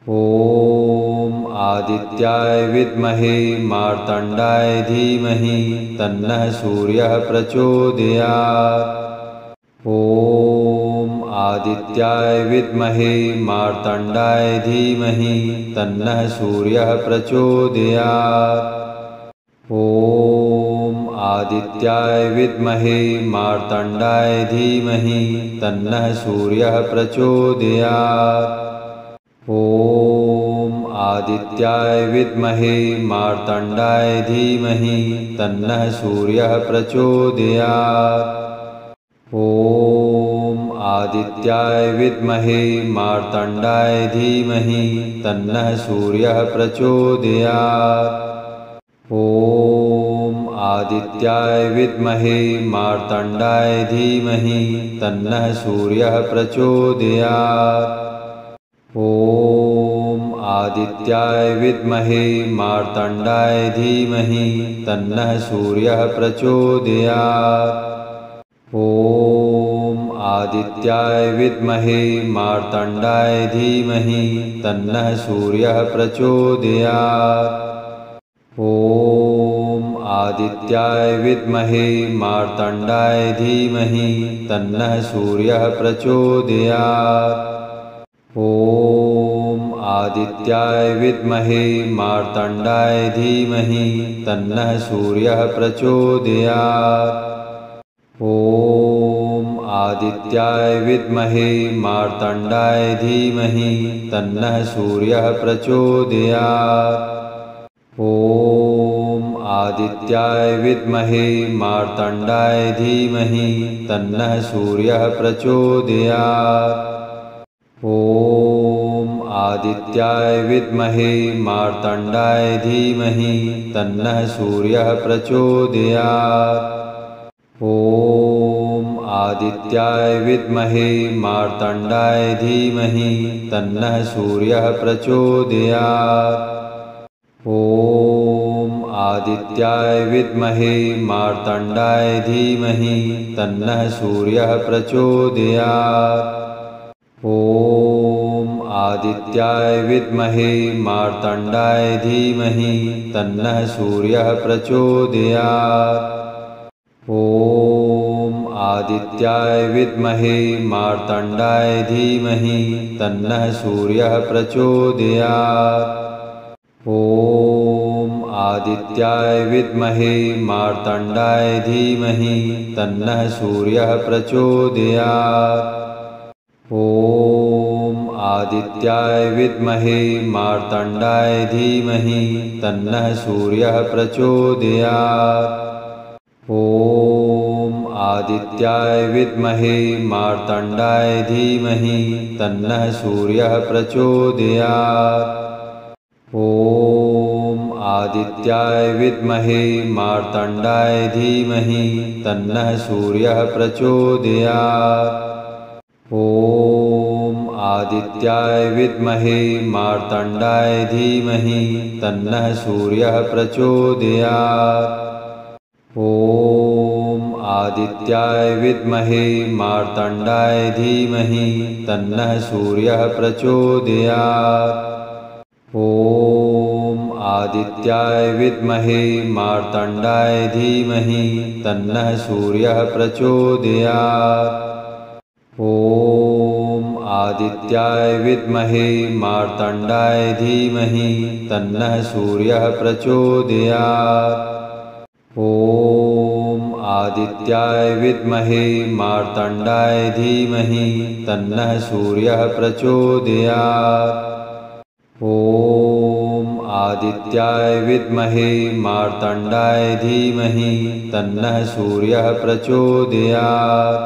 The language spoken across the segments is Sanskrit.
ॐ आदित्याय विद्महे मार्तण्डाय धीमहि तन्नः सूर्यः प्रचोदयात्। ॐ आदित्याय विद्महे मार्तण्डाय धीमहि तन्नः सूर्यः प्रचोदयात्। ॐ आदित्याय विद्महे मार्तण्डाय धीमहि तन्नः सूर्यः प्रचोदयात्। ॐ आदित्याय विद्महे मार्तण्डाय धीमहि तन्नः सूर्यः प्रचोदयात्। ॐ आदित्याय विद्महे मार्तण्डाय धीमहि तन्नः सूर्यः प्रचोदयात्। ॐ आदित्याय विद्महे मार्तण्डाय धीमहि तन्नः सूर्यः प्रचोदयात्। ॐ आदित्याय विद्महे मार्तण्डाय धीमहि तन्नः सूर्यः प्रचोदयात्। ॐ आदित्याय विद्महे मार्तण्डाय धीमहि तन्नः सूर्यः प्रचोदयात्। ॐ आदित्याय विद्महे मार्तण्डाय धीमहि तन्नः सूर्यः प्रचोदयात्। ॐ आदित्याय विद्महे मार्तण्डाय धीमहि तन्नः सूर्यः प्रचोदयात्। ॐ आदित्याय विद्महे मार्तण्डाय धीमहि तन्नः सूर्यः प्रचोदयात्। ॐ आदित्याय विद्महे मार्तण्डाय धीमहि तन्नः सूर्यः प्रचोदयात्। ॐ आदित्याय विद्महे मार्तण्डाय धीमहि तन्नः सूर्यः प्रचोदयात्। ॐ आदित्याय विद्महे मार्तण्डाय धीमहि तन्नः सूर्यः प्रचोदयात्। ॐ आदित्याय विद्महे मार्तण्डाय धीमहि तन्नः सूर्यः प्रचोदयात्। ॐ आदित्याय विद्महे मार्तण्डाय धीमहि तन्नः सूर्यः प्रचोदयात्। ॐ आदित्याय विद्महे मार्तण्डाय धीमहि तन्नः सूर्यः प्रचोदयात्। ॐ आदित्याय विद्महे मार्तण्डाय धीमहि तन्नः सूर्यः प्रचोदयात्। ॐ आदित्याय विद्महे मार्तण्डाय धीमहि तन्नः सूर्यः प्रचोदयात्। ॐ आदित्याय विद्महे मार्तण्डाय धीमहि तन्नः सूर्यः प्रचोदयात्। ॐ आदित्याय विद्महे मार्तण्डाय धीमहि तन्नः सूर्यः प्रचोदयात्। ॐ आदित्याय विद्महे मार्तण्डाय धीमहि तन्नः सूर्यः प्रचोदयात्। ॐ आदित्याय विद्महे मार्तण्डाय धीमहि तन्नः सूर्यः प्रचोदयात्। ॐ आदित्याय विद्महे मार्तण्डाय धीमहि तन्नः सूर्यः प्रचोदयात्। ॐ आदित्याय विद्महे मार्तण्डाय धीमहि तन्नः सूर्यः प्रचोदयात्। ॐ आदित्याय विद्महे मार्तण्डाय धीमहि तन्नः सूर्यः प्रचोदयात्। ॐ आदित्याय विद्महे मार्तण्डाय धीमहि तन्नः सूर्यः प्रचोदयात्।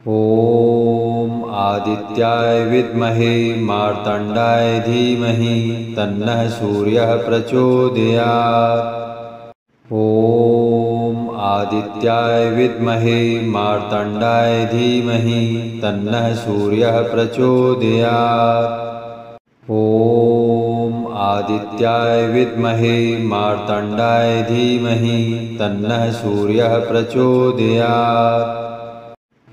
ॐ आदित्याय विद्महे मार्तण्डाय धीमहि तन्नः सूर्यः प्रचोदयात्। ॐ आदित्याय विद्महे मार्तण्डाय धीमहि तन्नः सूर्यः प्रचोदयात्। ॐ आदित्याय विद्महे मार्तण्डाय धीमहि तन्नः सूर्यः प्रचोदयात्।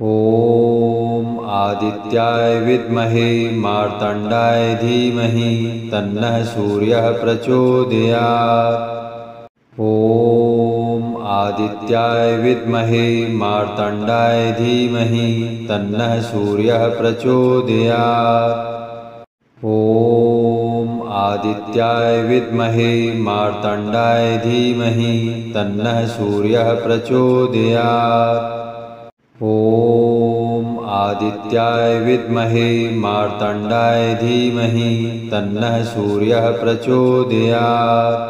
ॐ आदित्याय विद्महे मार्तण्डाय धीमहि तन्नः सूर्यः प्रचोदयात्। ॐ आदित्याय विद्महे मार्तण्डाय धीमहि तन्नः सूर्यः प्रचोदयात्। ॐ आदित्याय विद्महे मार्तण्डाय धीमहि तन्नः सूर्यः प्रचोदयात्। ॐ आदित्याय विद्महे मार्तण्डाय धीमहि तन्नः सूर्यः प्रचोदयात्।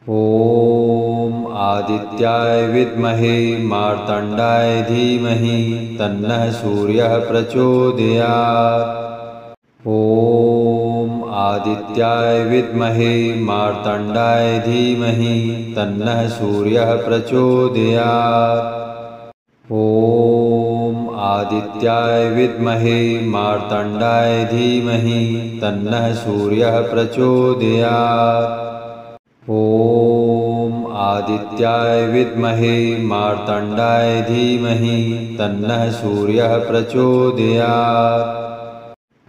ॐ आदित्याय विद्महे मार्तण्डाय धीमहि तन्नः सूर्यः प्रचोदयात्। ॐ आदित्याय विद्महे मार्तण्डाय धीमहि तन्नः सूर्यः प्रचोदयात्। ॐ आदित्याय विद्महे मार्तण्डाय धीमहि तन्नः सूर्यः प्रचोदयात्। ॐ आदित्याय विद्महे मार्तण्डाय धीमहि तन्नः सूर्यः प्रचोदयात्।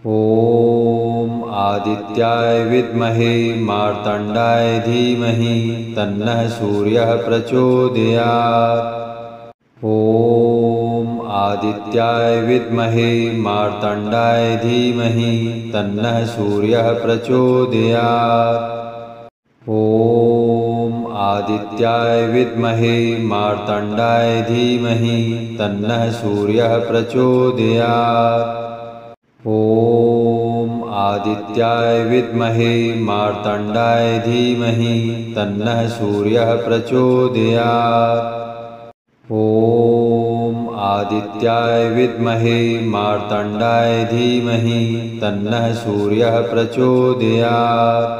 ॐ आदित्याय विद्महे मार्तण्डाय धीमहि तन्नः सूर्यः प्रचोदयात्। ॐ आदित्याय विद्महे मार्तण्डाय धीमहि तन्नः सूर्यः प्रचोदयात्। ॐ आदित्याय विद्महे मार्तण्डाय धीमहि तन्नः सूर्यः प्रचोदयात्। ॐ आदित्याय विद्महे मार्तण्डाय धीमहि तन्नः सूर्यः प्रचोदयात्। ॐ आदित्याय विद्महे मार्तण्डाय धीमहि तन्नः सूर्यः प्रचोदयात्।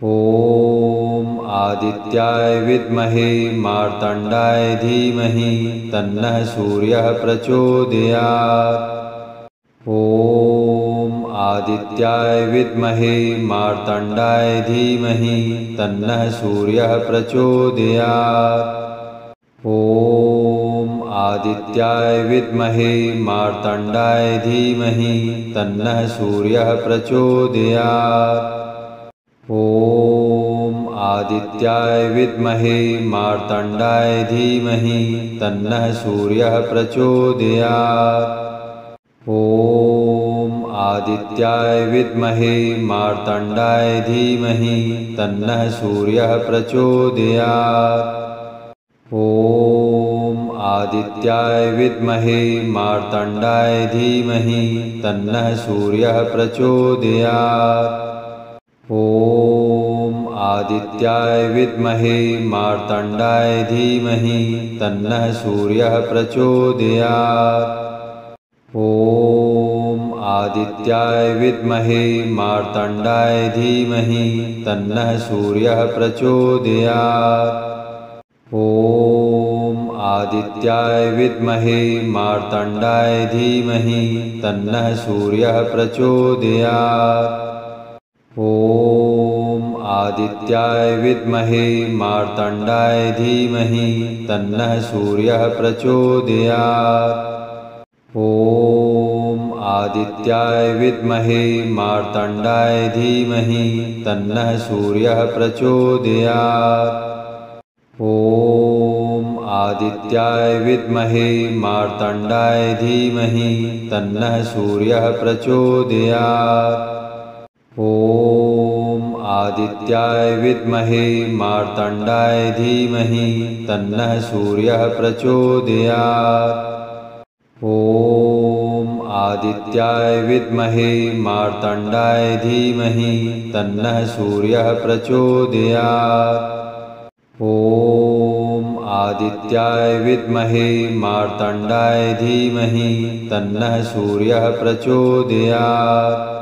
ॐ आदित्याय विद्महे मार्तण्डाय धीमहि तन्नः सूर्यः प्रचोदयात्। ॐ आदित्याय विद्महे मार्तण्डाय धीमहि तन्नः सूर्यः प्रचोदयात्। ॐ आदित्याय विद्महे मार्तण्डाय धीमहि तन्नः सूर्यः प्रचोदयात्। ॐ आदित्याय विद्महे मार्तण्डाय धीमहि तन्नः सूर्यः प्रचोदयात्। ॐ आदित्याय विद्महे मार्तण्डाय धीमहि तन्नः सूर्यः प्रचोदयात्। ॐ आदित्याय विद्महे मार्तण्डाय धीमहि तन्नः सूर्यः प्रचोदयात्। ॐ आदित्याय विद्महे मार्तण्डाय धीमहि तन्नः सूर्यः प्रचोदयात्। ॐ आदित्याय विद्महे मार्तण्डाय धीमहि तन्नः सूर्यः प्रचोदयात्। ॐ आदित्याय विद्महे मार्तण्डाय धीमहि तन्नः सूर्यः प्रचोदयात्। ॐ आदित्याय विद्महे मार्तण्डाय धीमहि तन्नः सूर्यः प्रचोदयात्। ॐ आदित्याय विद्महे मार्तण्डाय धीमहि तन्नः सूर्यः प्रचोदयात्। ॐ आदित्याय विद्महे मार्तण्डाय धीमहि तन्नः सूर्यः प्रचोदयात्। ॐ आदित्याय विद्महे मार्तण्डाय धीमहि तन्नः सूर्यः प्रचोदयात्। ॐ आदित्याय विद्महे मार्तण्डाय धीमहि तन्नः सूर्यः प्रचोदयात्। ॐ आदित्याय विद्महे मार्तण्डाय धीमहि तन्नः सूर्यः प्रचोदयात्।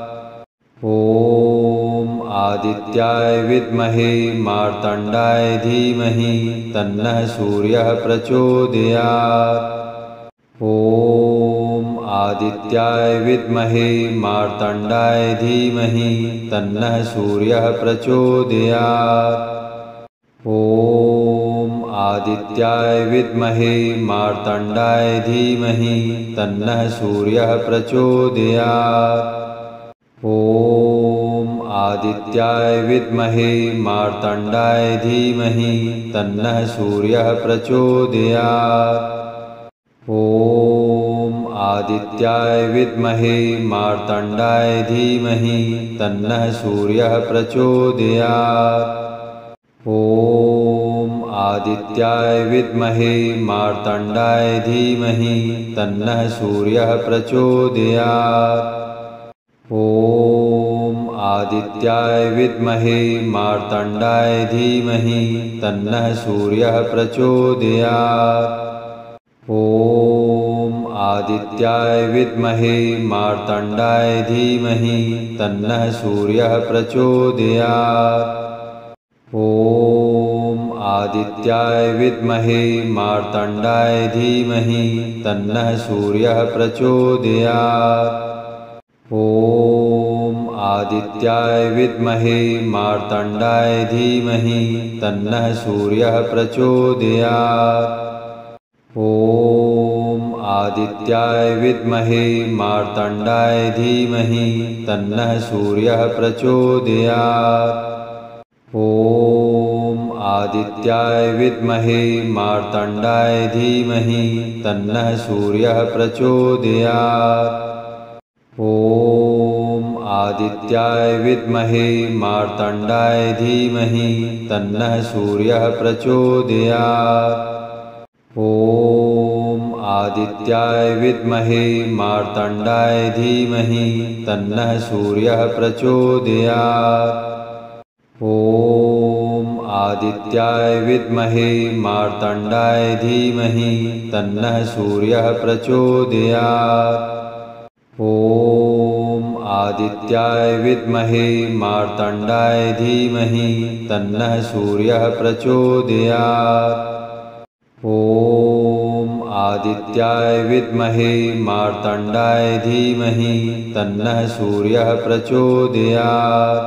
ॐ आदित्याय विद्महे मार्तण्डाय धीमहि तन्नः सूर्यः प्रचोदयात्। ॐ आदित्याय विद्महे मार्तण्डाय धीमहि तन्नः सूर्यः प्रचोदयात्। ॐ आदित्याय विद्महे मार्तण्डाय धीमहि तन्नः सूर्यः प्रचोदयात्। ॐ आदित्याय विद्महे मार्तण्डाय धीमहि तन्नः सूर्यः प्रचोदयात्। ॐ आदित्याय विद्महे मार्तण्डाय धीमहि तन्नः सूर्यः प्रचोदयात्। ॐ आदित्याय विद्महे मार्तण्डाय धीमहि तन्नः सूर्यः प्रचोदयात्। ॐ आदित्याय विद्महे मार्तण्डाय धीमहि तन्नः सूर्यः प्रचोदयात्। ॐ आदित्याय विद्महे मार्तण्डाय धीमहि तन्नः सूर्यः प्रचोदयात्। ॐ आदित्याय विद्महे मार्तण्डाय धीमहि तन्नः सूर्यः प्रचोदयात्। ॐ आदित्याय विद्महे मार्तण्डाय धीमहि तन्नः सूर्यः प्रचोदयात्। ॐ आदित्याय विद्महे मार्तण्डाय धीमहि तन्नः सूर्यः प्रचोदयात्। ॐ आदित्याय विद्महे मार्तण्डाय धीमहि तन्नः सूर्यः प्रचोदयात्। ॐ आदित्याय विद्महे मार्तण्डाय धीमहि तन्नः सूर्यः प्रचोदयात्। ॐ आदित्याय विद्महे मार्तण्डाय धीमहि तन्नः सूर्यः प्रचोदयात्। ॐ आदित्याय विद्महे मार्तण्डाय धीमहि तन्नः सूर्यः प्रचोदयात्। ॐ आदित्याय विद्महे मार्तण्डाय धीमहि तन्नः सूर्यः प्रचोदयात्। ॐ आदित्याय विद्महे मार्तण्डाय धीमहि तन्नः सूर्यः प्रचोदयात्।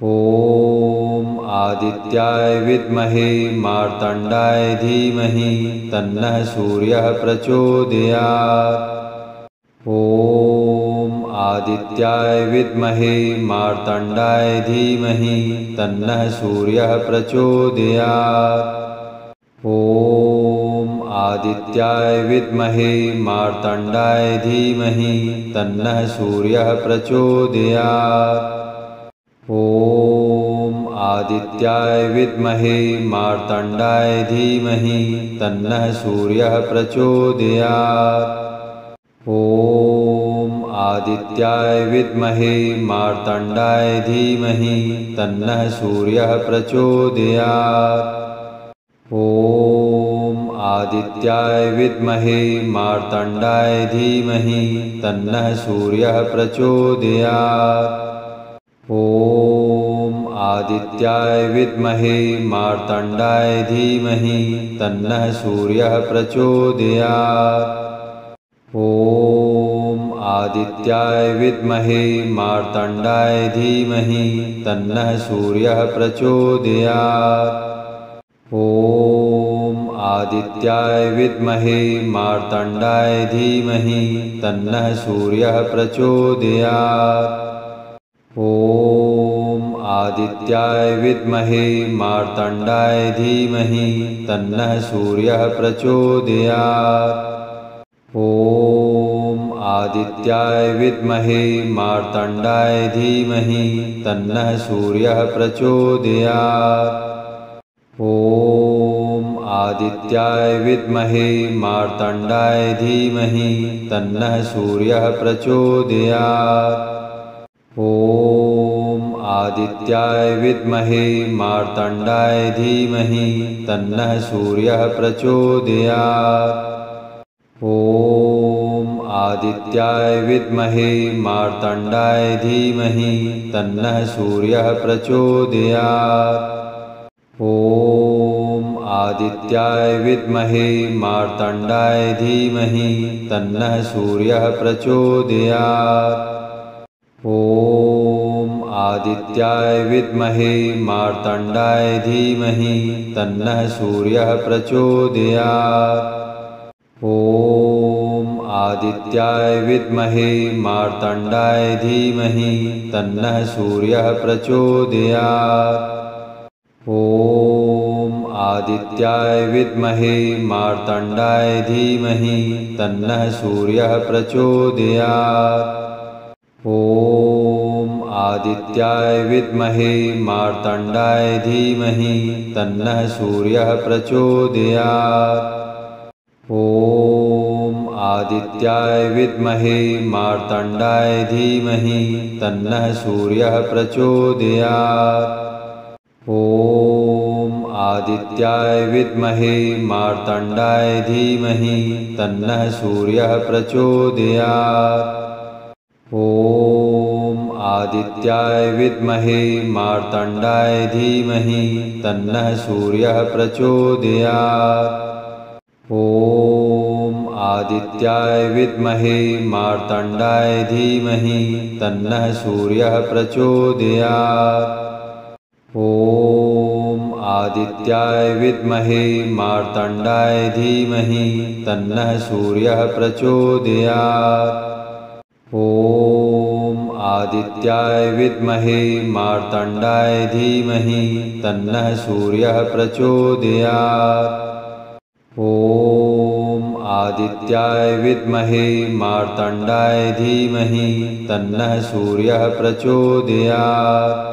ॐ आदित्याय विद्महे मार्तण्डाय धीमहि तन्नः सूर्यः प्रचोदयात्। ॐ आदित्याय विद्महे मार्तण्डाय धीमहि तन्नः सूर्यः प्रचोदयात्। ॐ आदित्याय विद्महे मार्तण्डाय धीमहि तन्नः सूर्यः प्रचोदयात्। ॐ आदित्याय विद्महे मार्तण्डाय धीमहि तन्नः सूर्यः प्रचोदयात्। ॐ आदित्याय विद्महे मार्तण्डाय धीमहि तन्नः सूर्यः प्रचोदयात्। ॐ आदित्याय विद्महे मार्तण्डाय धीमहि तन्नः सूर्यः प्रचोदयात्। ॐ आदित्याय विद्महे मार्तण्डाय धीमहि तन्नः सूर्यः प्रचोदयात्। ॐ आदित्याय विद्महे मार्तण्डाय धीमहि तन्नः सूर्यः प्रचोदयात्। ॐ आदित्याय विद्महे मार्तण्डाय धीमहि तन्नः सूर्यः प्रचोदयात्। ॐ आदित्याय विद्महे मार्तण्डाय धीमहि तन्नः सूर्यः प्रचोदयात्। ॐ आदित्याय विद्महे मार्तण्डाय धीमहि तन्नः सूर्यः प्रचोदयात्। ॐ आदित्याय विद्महे मार्तण्डाय धीमहि तन्नः सूर्यः प्रचोदयात्। ॐ आदित्याय विद्महे मार्तण्डाय धीमहि तन्नः सूर्यः प्रचोदयात्। ॐ आदित्याय विद्महे मार्तण्डाय धीमहि तन्नः सूर्यः प्रचोदयात्। ॐ आदित्याय विद्महे मार्तण्डाय धीमहि तन्नः सूर्यः प्रचोदयात्। ॐ आदित्याय विद्महे मार्तण्डाय धीमहि तन्नः सूर्यः प्रचोदयात्। ॐ आदित्याय विद्महे मार्तण्डाय धीमहि तन्नः सूर्यः प्रचोदयात्। ॐ आदित्याय विद्महे मार्तण्डाय धीमहि तन्नः सूर्यः प्रचोदयात्। ॐ आदित्याय विद्महे मार्तण्डाय धीमहि तन्नः सूर्यः प्रचोदयात्। ॐ आदित्याय विद्महे मार्तण्डाय धीमहि तन्नः सूर्यः प्रचोदयात्। ॐ आदित्याय विद्महे मार्तण्डाय धीमहि तन्नः सूर्यः प्रचोदयात्। ॐ आदित्याय विद्महे मार्तण्डाय धीमहि तन्नः सूर्यः प्रचोदयात्। ॐ आदित्याय विद्महे मार्तण्डाय धीमहि तन्नः सूर्यः प्रचोदयात्। ॐ आदित्याय विद्महे मार्तण्डाय धीमहि तन्नः सूर्यः प्रचोदयात्। ॐ आदित्याय विद्महे मार्तण्डाय धीमहि तन्नः सूर्यः प्रचोदयात्। ॐ आदित्याय विद्महे मार्तण्डाय धीमहि तन्नः सूर्यः प्रचोदयात्।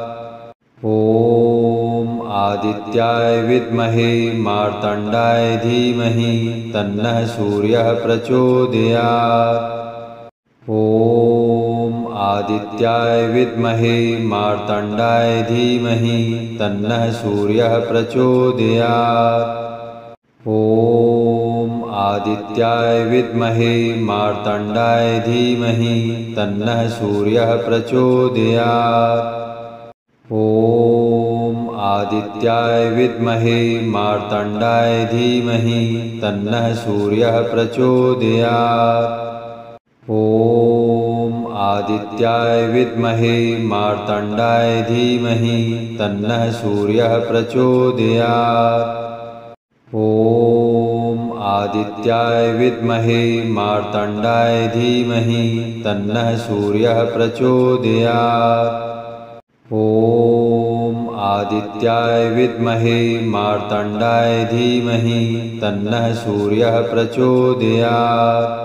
ॐ आदित्याय विद्महे मार्तण्डाय धीमहि तन्नः सूर्यः प्रचोदयात्। ॐ आदित्याय विद्महे मार्तण्डाय धीमहि तन्नः सूर्यः प्रचोदयात्। ॐ आदित्याय विद्महे मार्तण्डाय धीमहि तन्नः सूर्यः प्रचोदयात्। ॐ आदित्याय विद्महे मार्तण्डाय धीमहि तन्नः सूर्यः प्रचोदयात्। ॐ आदित्याय विद्महे मार्तण्डाय धीमहि तन्नः सूर्यः प्रचोदयात्। ॐ आदित्याय विद्महे मार्तण्डाय धीमहि तन्नः सूर्यः प्रचोदयात्। ॐ आदित्याय विद्महे मार्तण्डाय धीमहि तन्नः सूर्यः प्रचोदयात्।